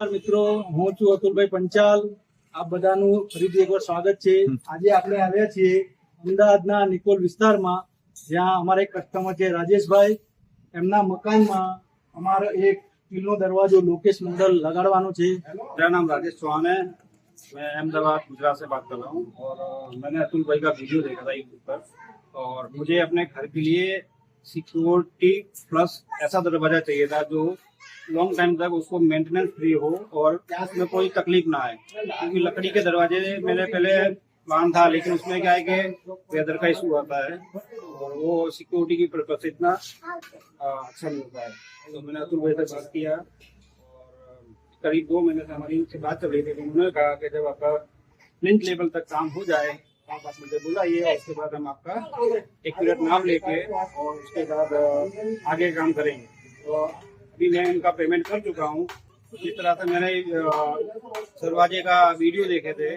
મિત્રો, હું છું અતુલભાઈ પંચાલ. આપ બધાનું ફરીથી એકવાર સ્વાગત છે. આજે આપણે આવ્યા છીએ અમદાવાદના નિકોલ વિસ્તારમાં, જ્યાં અમારા એક કસ્ટમર છે રાજેશભાઈ. એમના મકાનમાં અમારો એક સ્ટીલનો દરવાજો લોકેશ મોડલ लगाड़वानो છે. मेरा नाम राजेश चौहान है। मैं अहमदाबाद गुजरात से बात कर रहा हूँ और मैंने अतुल भाई का वीडियो देखा था यूट्यूब पर और मुझे अपने घर के लिए सिक्योरिटी प्लस ऐसा दरवाजा चाहिए था जो लॉन्ग टाइम तक उसको मेंटेनेंस फ्री हो और उसमें कोई तकलीफ ना आए, क्योंकि लकड़ी के दरवाजे मैंने पहले प्लान था, लेकिन उसमें क्या है कि वेदर का इशू आता है और वो सिक्योरिटी की पर्पज से इतना अच्छा नहीं होता है। तो मैंने अतुल भाई से बात किया और करीब 2 महीने से हमारी इनसे बात चल रही थी। उन्होंने कहा कि जब आपका प्लिंथ लेवल तक काम हो जाए आप मुझे बुलाइए और उसके बाद हम आपका 1 मिनट नाम लेके और उसके बाद आगे काम करेंगे। तो अभी मैं इनका पेमेंट कर चुका हूँ। जिस तरह से मैंने दरवाजे का वीडियो देखे थे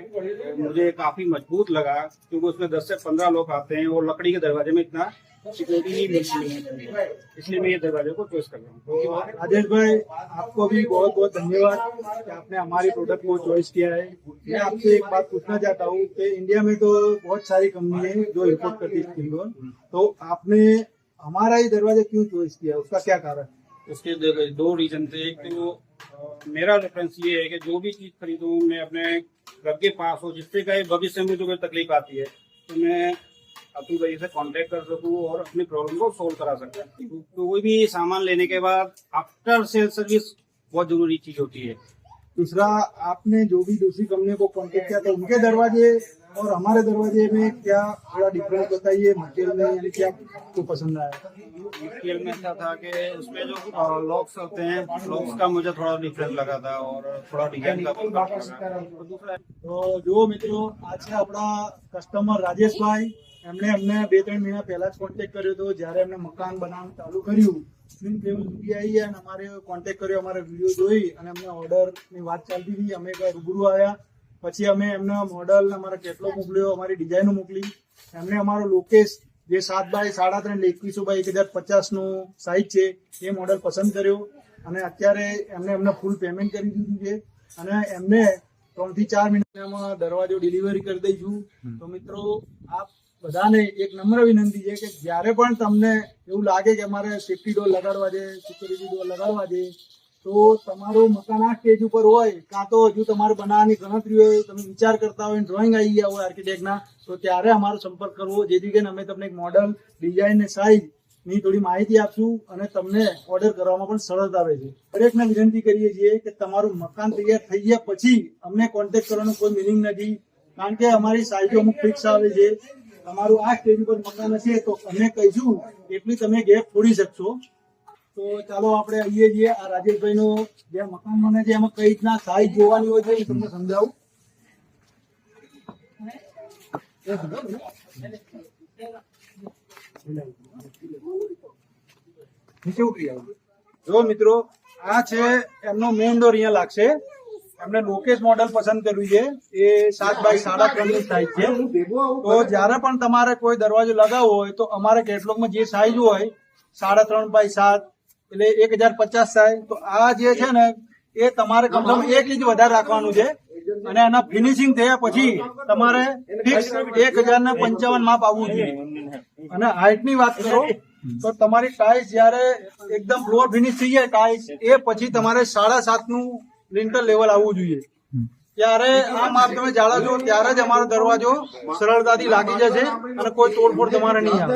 मुझे काफी मजबूत लगा, क्योंकि उसमें 10 से 15 लोग आते हैं और लकड़ी के दरवाजे में इतना सिक्योरिटी नहीं मिलती है, इसलिए मैं ये दरवाजे को चॉइस कर रहा हूँ। तो राजेश भाई, आपको भी बहुत बहुत धन्यवाद कि आपने हमारी प्रोडक्ट को चॉइस किया है. मैं आपसे एक बात पूछना चाहता हूँ कि इंडिया में तो बहुत सारी कंपनी है जो इम्पोर्ट करती है स्टील डोर, तो आपने हमारा ही दरवाजा क्यों चॉइस किया, उसका क्या कारण? उसके 2 रीजन थे। एक तो मेरा रेफरेंस ये है कि जो भी चीज खरीदूं मैं अपने घर के पास हो, जिससे कहीं भविष्य में जो कोई तकलीफ आती है तो मैं अतुल भाई से कांटेक्ट कर सकूं और अपनी प्रॉब्लम को सोल्व करा सकूं। तो कोई भी सामान लेने के बाद आफ्टर सेल सर्विस बहुत जरूरी चीज होती है। दूसरा, आपने जो भी दूसरी कंपनी को कांटेक्ट किया था उनके दरवाजे और हमारे दरवाजे में क्या थोड़ा डिफरेंस बताइए मटेरियल में, यानी क्या आपको पसंद आया? मटेरियल में ऐसा था कि उसमें जो लॉक्स होते हैं लॉक्स का मुझे थोड़ा डिफरेंस लगा था और थोड़ा डिजाइन का भी लगा। तो दूसरा તો જુઓ મિત્રો, આ છે આપણા કસ્ટમર રાજેશભાઈ. એમણે અમને 2-3 મહિના પહેલા જ કોન્ટેક્ટ કર્યો હતો જ્યારે એમને મકાન બનાવવાનું ચાલુ કર્યું. સ્ક્રીન લેવલ સુધી આવી અને અમારે કોન્ટેક્ટ કર્યો, અમારા વિડીયો જોઈ અને અમને ઓર્ડરની વાત ચાલતી હતી. અમે રૂબરૂ આવ્યા, પછી અમે એમને મોડલ અમારા કેટલોગ મોકલ્યો, અમારી ડિઝાઇનો મોકલી. એમને અમારો લોકેશ જે 7x3.5 1050 નું સાઇઝ છે એ મોડલ પસંદ કર્યો અને અત્યારે એમને ફૂલ પેમેન્ટ કરી દીધું છે અને એમને 3 થી 4 મહિનામાં દરવાજો ડિલિવરી કરી દઈશું. તો મિત્રો, આપ બધાને એક નમ્ર વિનંતી છે કે જ્યારે પણ તમને એવું લાગે કે અમારે સેફ્ટી ડોર લગાડવા છે, સિક્યુરિટી ડોર લગાડવા છે, તો તમારું મકાન આ સ્ટેજ ઉપર હોય, કાં તો હજુ તમારે બનાવવાની ગણતરી હોય, તમે વિચાર કરતા હોય, ડ્રોઈંગ આવી ગયા હોય આર્કિટેક્ટના, તો ત્યારે અમારો સંપર્ક કરવો, જેથી કરીને અમે તમને એક મોડલ, ડિઝાઇન ને સાઇઝ ની થોડી માહિતી આપશું અને તમને ઓર્ડર કરવામાં પણ સરળતા રહે છે. દરેકને વિનંતી કરીએ છીએ કે તમારું મકાન તૈયાર થઈ ગયા પછી અમને કોન્ટેક્ટ કરવાનો કોઈ મિનિંગ નથી, કારણ કે અમારી સાઇઝો અમુક ફિક્સ આવે છે. તમારું આ સ્ટેજ ઉપર મકાન હશે તો અમે કહીશું એટલી તમે ગેપ છોડી શકશો. તો ચાલો આપણે આવીએ છીએ આ રાજેશભાઈનો જે મકાન બને છે એમાં કઈ રીતના સાઇઝ જોવાની હોય છે એ તમને સમજાવું. જો મિત્રો, આ છે એમનો મેઇન ડોર, અહીંયા લાગશે. એમને લોકેશ મોડલ પસંદ કર્યું છે, એ 7x3.5 ની સાઈઝ છે. તો જયારે પણ તમારે કોઈ દરવાજો લગાવવો હોય તો અમારા કેટલોગમાં જે સાઈઝ હોય 3.5x7 એટલે 1050 સાઈઝ, તો આ જે છે ને એ તમારે કમસે કમ 1 ઇંચ વધારે રાખવાનું છે અને એના ફિનિશિંગ થયા પછી તમારે ફિક્સ 1055 માપ આવવું જોઈએ. અને હાઈટ ની વાત કરો તો તમારી ટાઇલ્સ જયારે એકદમ ફ્લોર ફિનિશ થઈ જાય ટાઇલ્સ, એ પછી તમારે 7.5 નું લિન્ટર લેવલ આવવું જોઈએ. ત્યારે આ માપ તમે જાળવશો ત્યારે જ અમારો દરવાજો સરળતાથી લાગી જશે અને કોઈ તોડફોડ તમારે નહીં આવે.